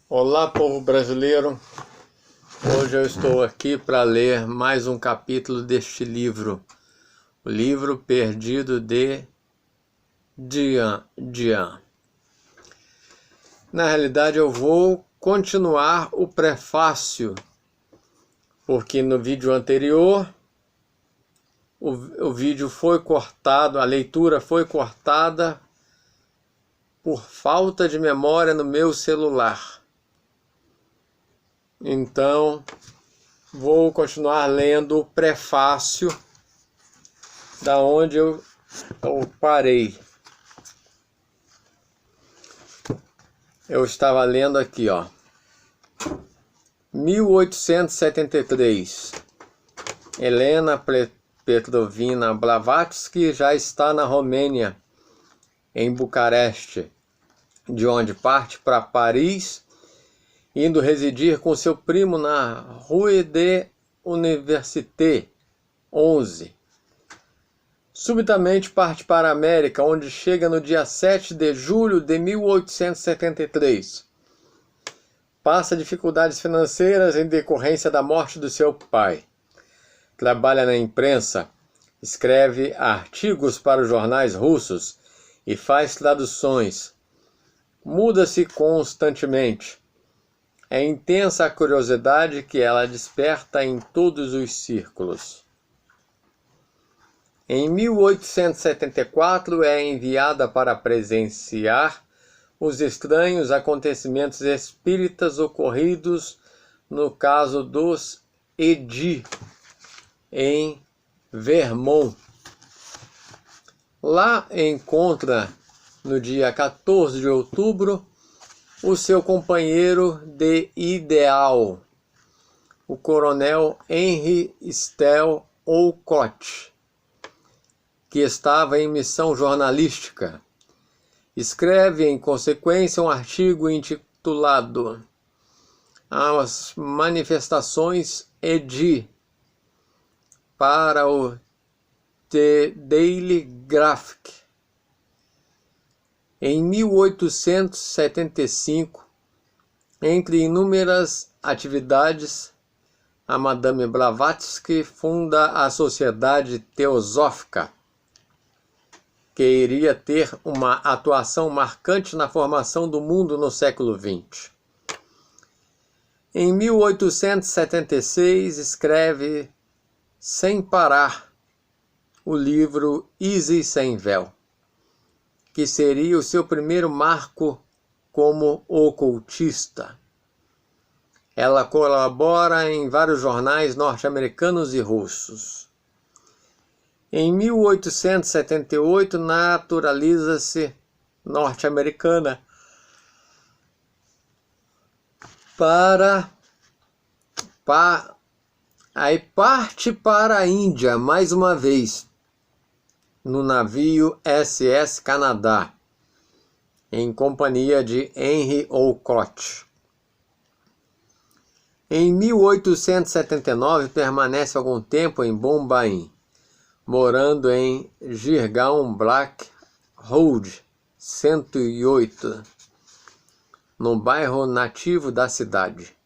Olá, povo brasileiro. Hoje eu estou aqui para ler mais um capítulo deste livro, o livro perdido de Dian. Na realidade, eu vou continuar o prefácio, porque no vídeo anterior o vídeo foi cortado, a leitura foi cortada por falta de memória no meu celular. Então, vou continuar lendo o prefácio da onde eu parei. Eu estava lendo aqui, ó. 1873. Helena Petrovna Blavatsky já está na Romênia, em Bucareste, de onde parte para Paris, indo residir com seu primo na Rue de Université 11. Subitamente parte para a América, onde chega no dia 7 de julho de 1873. Passa dificuldades financeiras em decorrência da morte do seu pai. Trabalha na imprensa, escreve artigos para os jornais russos e faz traduções. Muda-se constantemente. É intensa a curiosidade que ela desperta em todos os círculos. Em 1874 é enviada para presenciar os estranhos acontecimentos espíritas ocorridos no caso dos Edi, em Vermont. Lá encontra, no dia 14 de outubro, o seu companheiro de ideal, o coronel Henry Stell Olcott, que estava em missão jornalística. Escreve, em consequência, um artigo intitulado As Manifestações Edi para o The Daily Graphic. Em 1875, entre inúmeras atividades, a Madame Blavatsky funda a Sociedade Teosófica, que iria ter uma atuação marcante na formação do mundo no século XX. Em 1876, escreve sem parar o livro Easy Sem Véu, que seria o seu primeiro marco como ocultista. Ela colabora em vários jornais norte-americanos e russos. Em 1878, naturaliza-se norte-americana aí parte para a Índia mais uma vez, no navio SS Canadá, em companhia de Henry Olcott. Em 1879, permanece algum tempo em Bombaim, morando em Girgaon Black Road 108, no bairro nativo da cidade.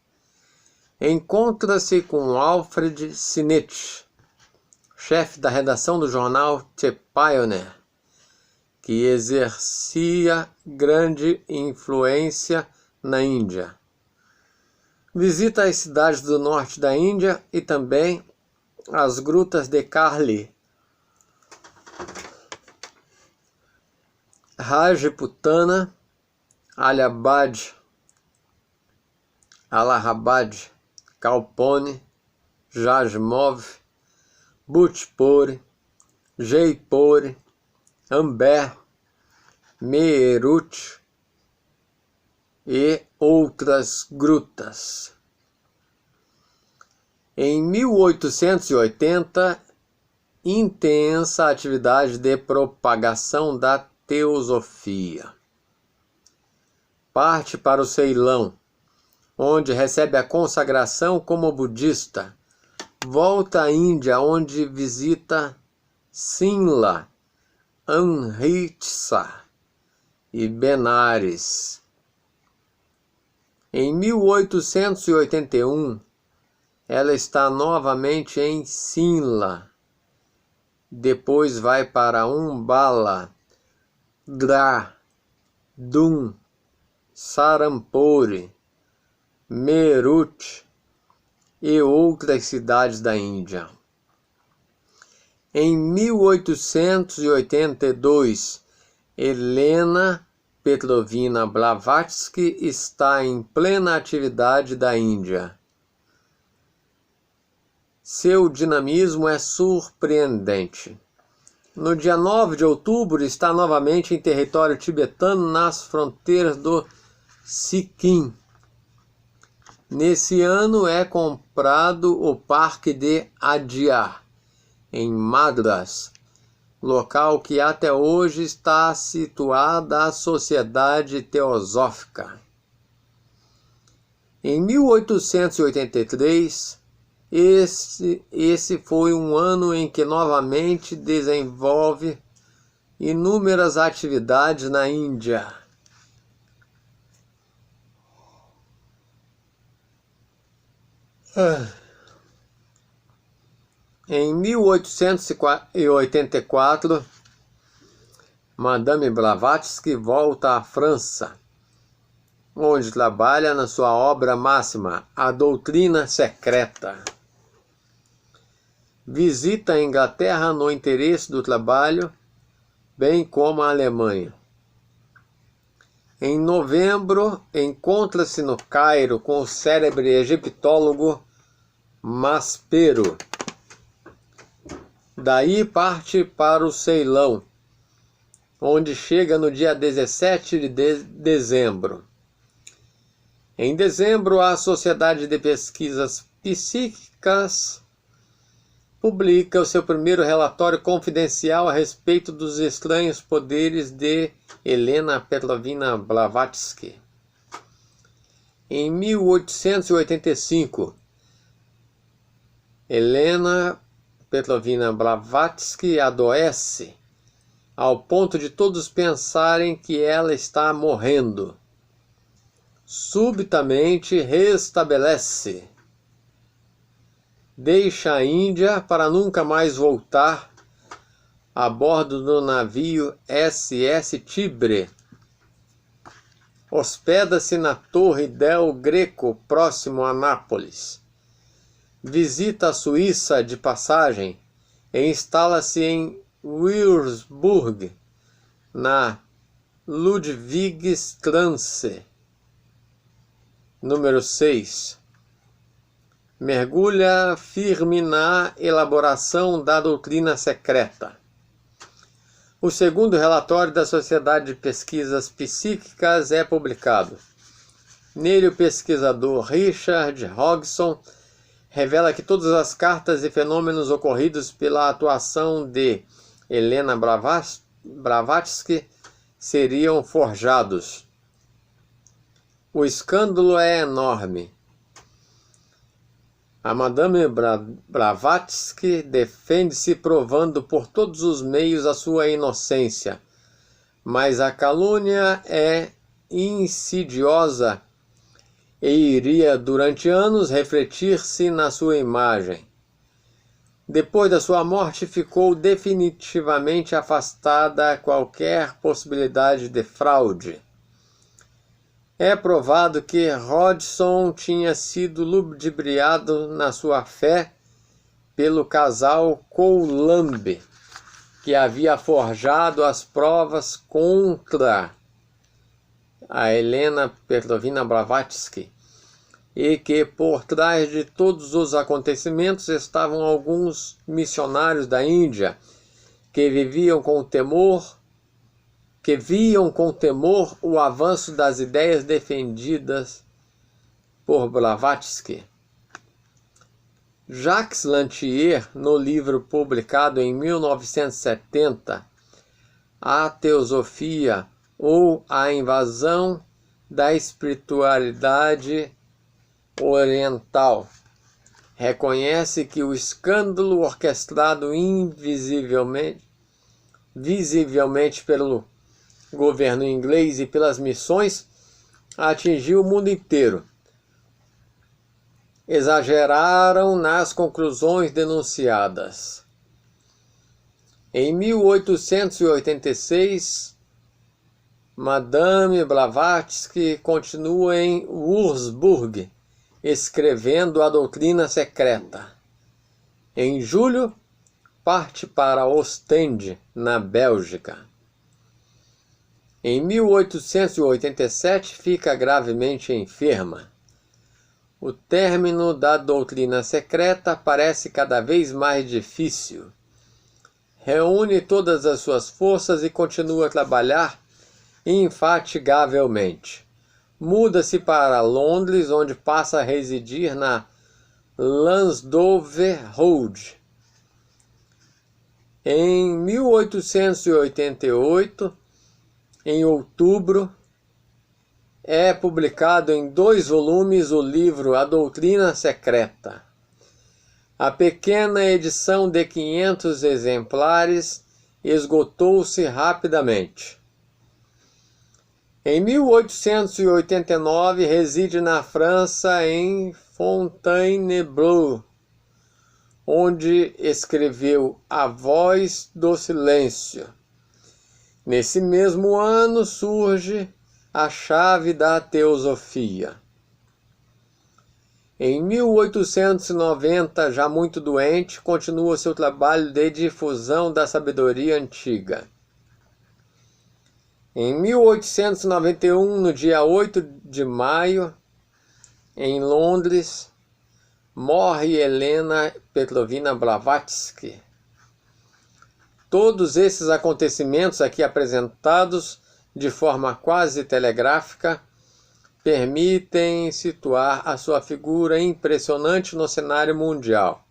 Encontra-se com Alfred Sinnett, chefe da redação do jornal The Pioneer, que exercia grande influência na Índia. Visita as cidades do norte da Índia e também as grutas de Karli, Rajputana, Allahabad, Kalpone, Jasmov, Bhojpuri, Jaipur, Amber, Meerut e outras grutas. Em 1880, intensa atividade de propagação da teosofia. Parte para o Ceilão, onde recebe a consagração como budista. Volta à Índia, onde visita Simla, Amritsar e Benares. Em 1881, ela está novamente em Simla. Depois vai para Umbala, Dra, Dum, Sarampore, Meerut e outras cidades da Índia. Em 1882, Helena Petrovna Blavatsky está em plena atividade da Índia. Seu dinamismo é surpreendente. No dia 9 de outubro está novamente em território tibetano nas fronteiras do Sikkim. Nesse ano é comprado o Parque de Adyar, em Madras, local que até hoje está situada a Sociedade Teosófica. Em 1883, esse foi um ano em que novamente desenvolve inúmeras atividades na Índia. Em 1884, Madame Blavatsky volta à França, onde trabalha na sua obra máxima, A Doutrina Secreta. Visita a Inglaterra no interesse do trabalho, bem como a Alemanha. Em novembro, encontra-se no Cairo com o célebre egiptólogo Maspero. Daí parte para o Ceilão, onde chega no dia 17 de dezembro. Em dezembro, a Sociedade de Pesquisas Psíquicas publica o seu primeiro relatório confidencial a respeito dos estranhos poderes de Helena Petrovna Blavatsky. Em 1885, Helena Petrovna Blavatsky adoece, ao ponto de todos pensarem que ela está morrendo. Subitamente restabelece. Deixa a Índia para nunca mais voltar a bordo do navio SS Tibre. Hospeda-se na Torre del Greco, próximo a Nápoles. Visita a Suíça de passagem e instala-se em Würzburg, na Ludwigstrasse, número 6. Mergulha firme na elaboração da doutrina secreta. O segundo relatório da Sociedade de Pesquisas Psíquicas é publicado. Nele, o pesquisador Richard Hodgson revela que todas as cartas e fenômenos ocorridos pela atuação de Helena Blavatsky seriam forjados. O escândalo é enorme. A Madame Blavatsky defende-se provando por todos os meios a sua inocência, mas a calúnia é insidiosa e iria durante anos refletir-se na sua imagem. Depois da sua morte, ficou definitivamente afastada qualquer possibilidade de fraude. É provado que Hodgson tinha sido ludibriado na sua fé pelo casal Coulomb, que havia forjado as provas contra a Helena Petrovna Blavatsky, e que por trás de todos os acontecimentos estavam alguns missionários da Índia que viam com temor o avanço das ideias defendidas por Blavatsky. Jacques Lantier, no livro publicado em 1970, A Teosofia ou a Invasão da Espiritualidade Oriental, reconhece que o escândalo orquestrado visivelmente pelo governo inglês e pelas missões atingiu o mundo inteiro. Exageraram nas conclusões denunciadas. Em 1886, Madame Blavatsky continua em Würzburg, escrevendo a doutrina secreta. Em julho, parte para Ostende, na Bélgica. Em 1887, fica gravemente enferma. O término da doutrina secreta parece cada vez mais difícil. Reúne todas as suas forças e continua a trabalhar infatigavelmente. Muda-se para Londres, onde passa a residir na Lansdowne Road. Em 1888, em outubro, é publicado em 2 volumes o livro A Doutrina Secreta. A pequena edição de 500 exemplares esgotou-se rapidamente. Em 1889, reside na França, em Fontainebleau, onde escreveu A Voz do Silêncio. Nesse mesmo ano surge A Chave da Teosofia. Em 1890, já muito doente, continua seu trabalho de difusão da sabedoria antiga. Em 1891, no dia 8 de maio, em Londres, morre Helena Petrovna Blavatsky. Todos esses acontecimentos aqui apresentados de forma quase telegráfica permitem situar a sua figura impressionante no cenário mundial.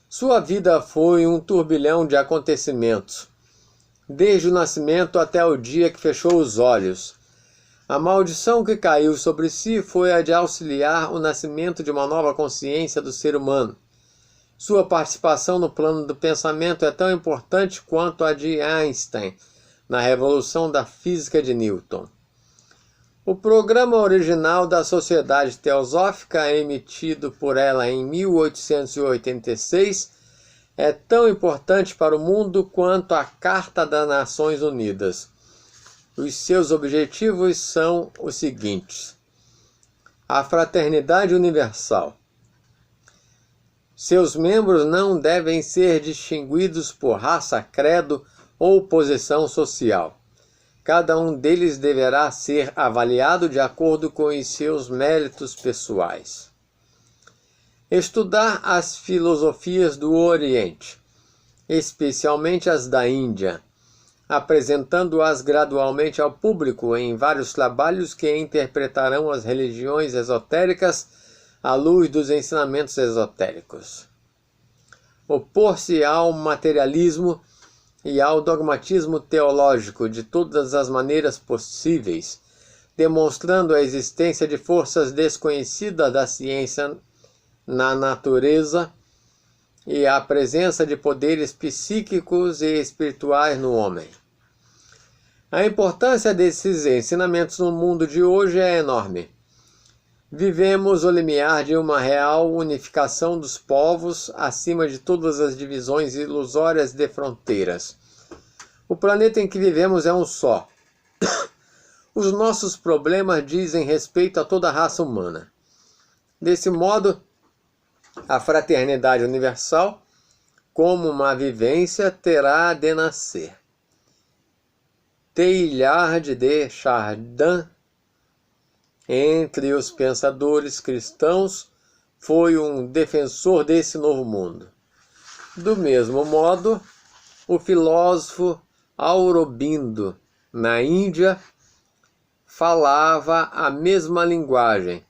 Sua vida foi um turbilhão de acontecimentos, desde o nascimento até o dia que fechou os olhos. A maldição que caiu sobre si foi a de auxiliar o nascimento de uma nova consciência do ser humano. Sua participação no plano do pensamento é tão importante quanto a de Einstein na revolução da física de Newton. O programa original da Sociedade Teosófica, emitido por ela em 1886, é tão importante para o mundo quanto a Carta das Nações Unidas. Os seus objetivos são os seguintes: a fraternidade universal. Seus membros não devem ser distinguidos por raça, credo ou posição social. Cada um deles deverá ser avaliado de acordo com os seus méritos pessoais. Estudar as filosofias do Oriente, especialmente as da Índia, apresentando-as gradualmente ao público em vários trabalhos que interpretarão as religiões esotéricas à luz dos ensinamentos esotéricos. Opor-se ao materialismo e ao dogmatismo teológico de todas as maneiras possíveis, demonstrando a existência de forças desconhecidas da ciência na natureza e a presença de poderes psíquicos e espirituais no homem. A importância desses ensinamentos no mundo de hoje é enorme. Vivemos o limiar de uma real unificação dos povos acima de todas as divisões ilusórias de fronteiras. O planeta em que vivemos é um só. Os nossos problemas dizem respeito a toda a raça humana. Desse modo, a fraternidade universal, como uma vivência, terá de nascer. Teilhard de Chardin, entre os pensadores cristãos, foi um defensor desse novo mundo. Do mesmo modo, o filósofo Aurobindo, na Índia, falava a mesma linguagem.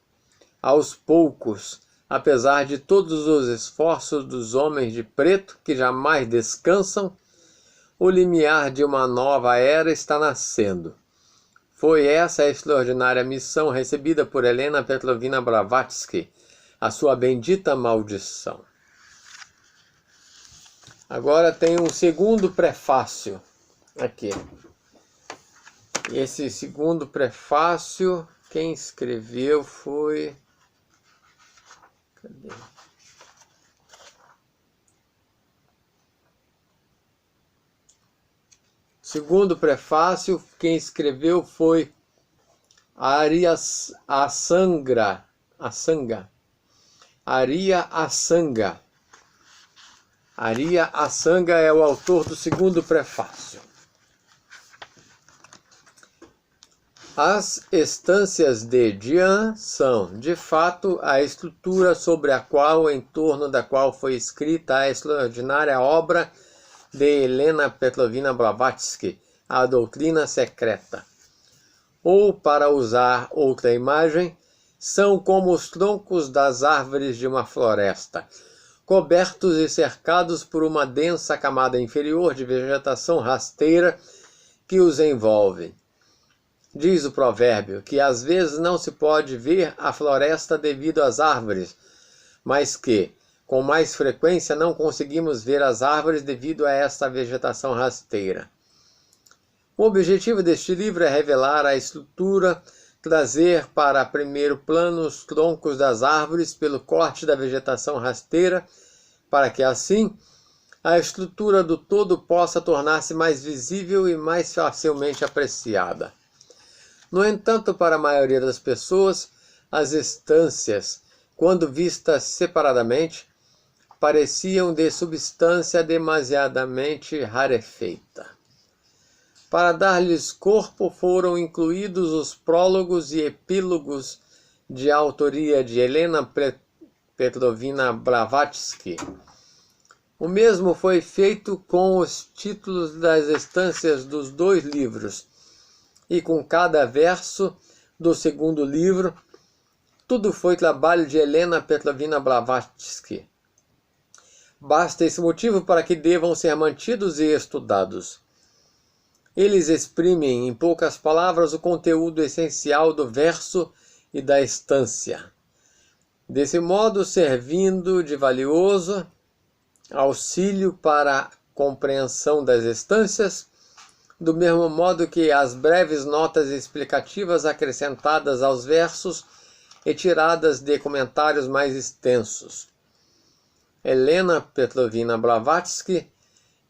Aos poucos, apesar de todos os esforços dos homens de preto que jamais descansam, o limiar de uma nova era está nascendo. Foi essa a extraordinária missão recebida por Helena Petrovna Blavatsky, a sua bendita maldição. Agora tem um segundo prefácio aqui. E esse segundo prefácio quem escreveu foi... Cadê? Segundo prefácio, quem escreveu foi Arya Asanga. Arya Asanga. Arya Asanga é o autor do segundo prefácio. As estâncias de Jian são, de fato, a estrutura sobre a qual, em torno da qual foi escrita a extraordinária obra de Helena Petrovna Blavatsky, A Doutrina Secreta. Ou, para usar outra imagem, são como os troncos das árvores de uma floresta, cobertos e cercados por uma densa camada inferior de vegetação rasteira que os envolve. Diz o provérbio que às vezes não se pode ver a floresta devido às árvores, mas que, com mais frequência, não conseguimos ver as árvores devido a esta vegetação rasteira. O objetivo deste livro é revelar a estrutura, trazer para primeiro plano os troncos das árvores pelo corte da vegetação rasteira, para que assim a estrutura do todo possa tornar-se mais visível e mais facilmente apreciada. No entanto, para a maioria das pessoas, as estâncias, quando vistas separadamente, pareciam de substância demasiadamente rarefeita. Para dar-lhes corpo foram incluídos os prólogos e epílogos de autoria de Helena Petrovna Blavatsky. O mesmo foi feito com os títulos das estâncias dos dois livros, e com cada verso do segundo livro. Tudo foi trabalho de Helena Petrovna Blavatsky. Basta esse motivo para que devam ser mantidos e estudados. Eles exprimem, em poucas palavras, o conteúdo essencial do verso e da estância. Desse modo, servindo de valioso auxílio para a compreensão das estâncias, do mesmo modo que as breves notas explicativas acrescentadas aos versos e tiradas de comentários mais extensos. Helena Petrovna Blavatsky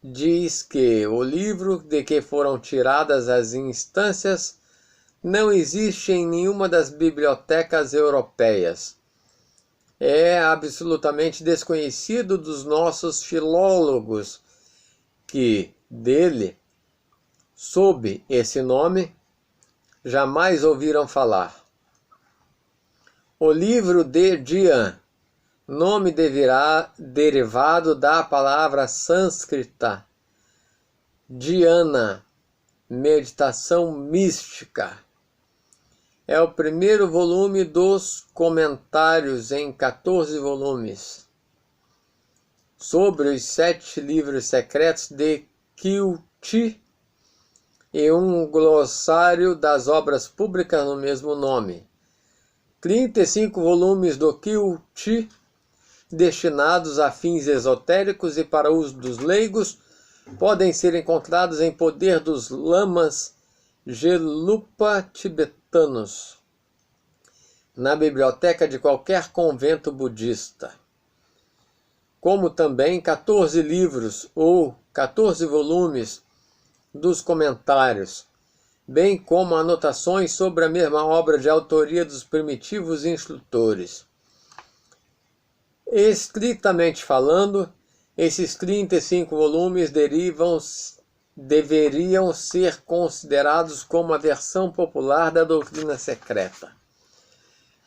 diz que o livro de que foram tiradas as instâncias não existe em nenhuma das bibliotecas europeias. É absolutamente desconhecido dos nossos filólogos que, dele, sob esse nome, jamais ouviram falar. O livro de Jian, nome derivado da palavra sânscrita dhyana, meditação mística, é o primeiro volume dos comentários em 14 volumes sobre os 7 livros secretos de Kyuchi e um glossário das obras públicas no mesmo nome. 35 volumes do Kyuchi, destinados a fins esotéricos e para uso dos leigos, podem ser encontrados em poder dos lamas Gelupa tibetanos, na biblioteca de qualquer convento budista. Como também 14 livros ou 14 volumes dos comentários, bem como anotações sobre a mesma obra de autoria dos primitivos instrutores. Estritamente falando, esses 35 volumes deveriam ser considerados como a versão popular da doutrina secreta.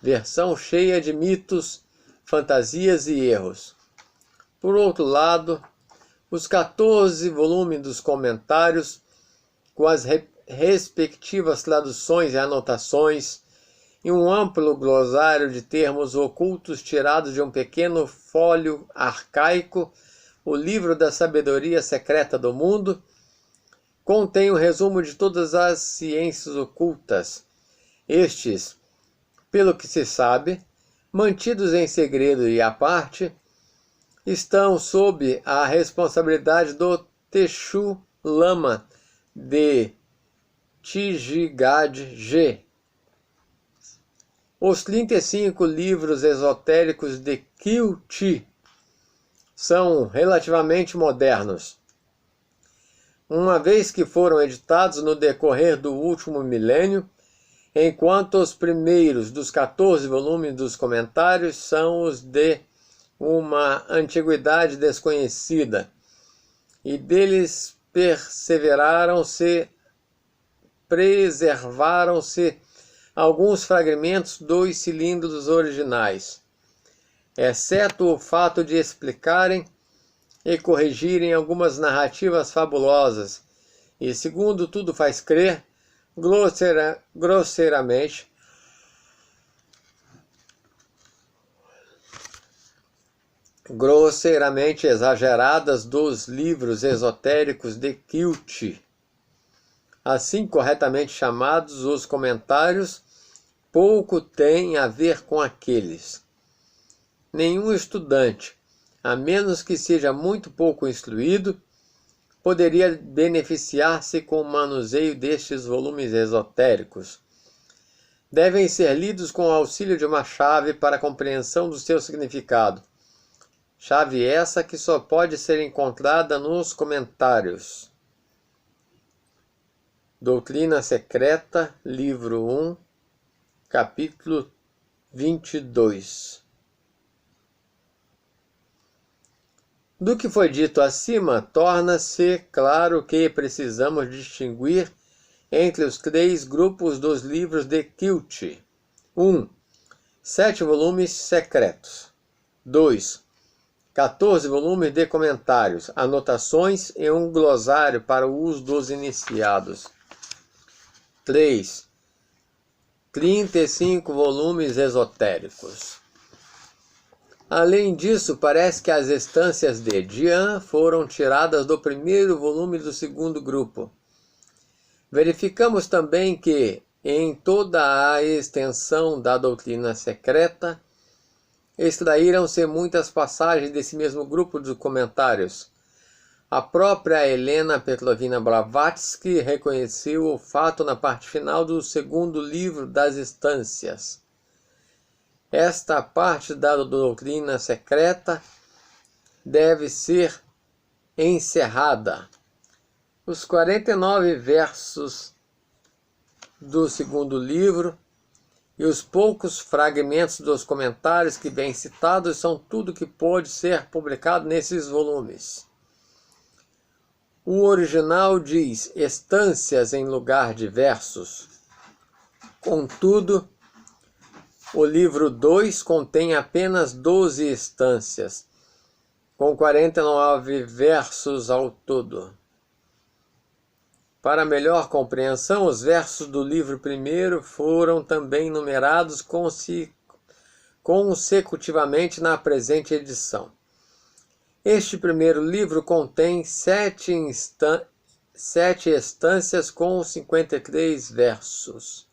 Versão cheia de mitos, fantasias e erros. Por outro lado, os 14 volumes dos comentários, com as respectivas traduções e anotações, e um amplo glossário de termos ocultos tirados de um pequeno fólio arcaico, o livro da sabedoria secreta do mundo, contém um resumo de todas as ciências ocultas. Estes, pelo que se sabe, mantidos em segredo e à parte, estão sob a responsabilidade do Teshu Lama de Tijigad G. Os 35 livros esotéricos de Kyuchi são relativamente modernos, uma vez que foram editados no decorrer do último milênio, enquanto os primeiros dos 14 volumes dos comentários são os de uma antiguidade desconhecida, e deles preservaram-se alguns fragmentos dos cilindros originais, exceto o fato de explicarem e corrigirem algumas narrativas fabulosas, e segundo tudo faz crer, grosseiramente exageradas dos livros esotéricos de Kyuchi, assim corretamente chamados os comentários, pouco têm a ver com aqueles. Nenhum estudante, a menos que seja muito pouco instruído, poderia beneficiar-se com o manuseio destes volumes esotéricos. Devem ser lidos com o auxílio de uma chave para a compreensão do seu significado. Chave essa que só pode ser encontrada nos comentários. Doutrina Secreta, livro 1, capítulo 22. Do que foi dito acima, torna-se claro que precisamos distinguir entre os 3 grupos dos livros de Kyuchi. 1. 7 volumes secretos. 2. 14 volumes de comentários, anotações e um glossário para o uso dos iniciados. 3. 35 volumes esotéricos. Além disso, parece que as estâncias de Jian foram tiradas do primeiro volume do segundo grupo. Verificamos também que, em toda a extensão da doutrina secreta, extraíram-se muitas passagens desse mesmo grupo de comentários. A própria Helena Petrovna Blavatsky reconheceu o fato na parte final do segundo livro das Estâncias. Esta parte da doutrina secreta deve ser encerrada. Os 49 versos do segundo livro e os poucos fragmentos dos comentários que vêm citados são tudo que pode ser publicado nesses volumes. O original diz estâncias em lugar de versos. Contudo, o livro 2 contém apenas 12 estâncias, com 49 versos ao todo. Para melhor compreensão, os versos do livro 1 foram também numerados consecutivamente na presente edição. Este primeiro livro contém 7 estâncias com 53 versos.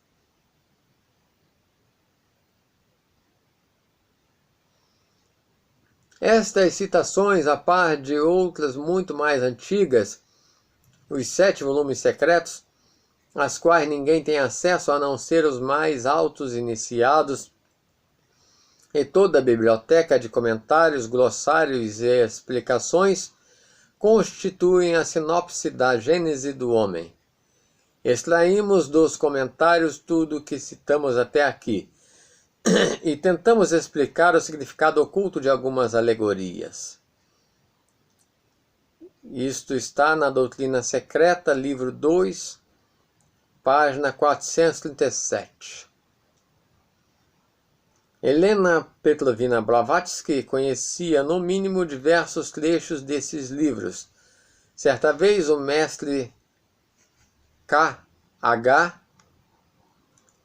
Estas citações, a par de outras muito mais antigas, os 7 volumes secretos, às quais ninguém tem acesso a não ser os mais altos iniciados, e toda a biblioteca de comentários, glossários e explicações, constituem a sinopse da Gênese do homem. Extraímos dos comentários tudo o que citamos até aqui, e tentamos explicar o significado oculto de algumas alegorias. Isto está na Doutrina Secreta, livro 2, página 437. Helena Petrovna Blavatsky conhecia no mínimo diversos trechos desses livros. Certa vez o mestre K.H.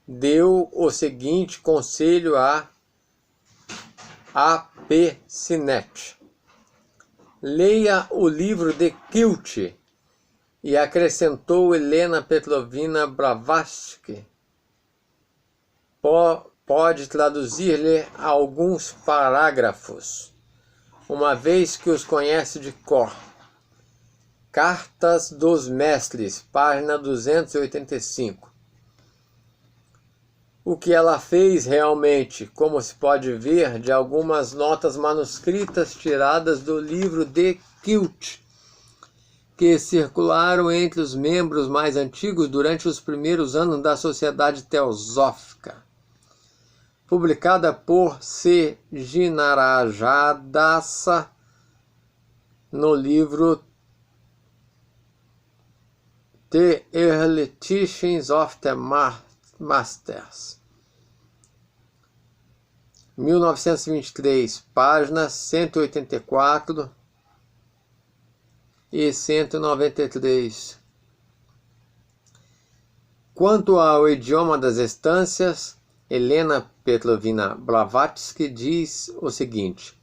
deu o seguinte conselho a A.P. Sinet: leia o livro de Kyuchi. E acrescentou Helena Petrovna Blavatsky: pode traduzir-lhe alguns parágrafos, uma vez que os conhece de cor. Cartas dos Mestres, página 285. o que ela fez realmente, como se pode ver de algumas notas manuscritas tiradas do livro de Quilt, que circularam entre os membros mais antigos durante os primeiros anos da Sociedade Teosófica, publicada por C. Ginarajadasa no livro The Early Teachings of the Masters, 1923, páginas 184 e 193. Quanto ao idioma das estâncias, Helena Petrovna Blavatsky diz o seguinte: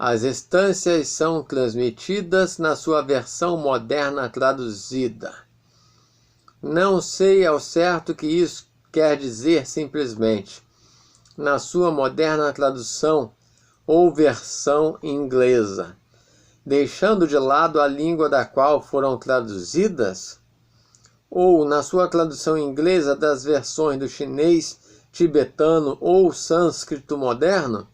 as estâncias são transmitidas na sua versão moderna traduzida. Não sei ao certo o que isso quer dizer simplesmente, na sua moderna tradução ou versão inglesa, deixando de lado a língua da qual foram traduzidas, ou na sua tradução inglesa das versões do chinês, tibetano ou sânscrito moderno,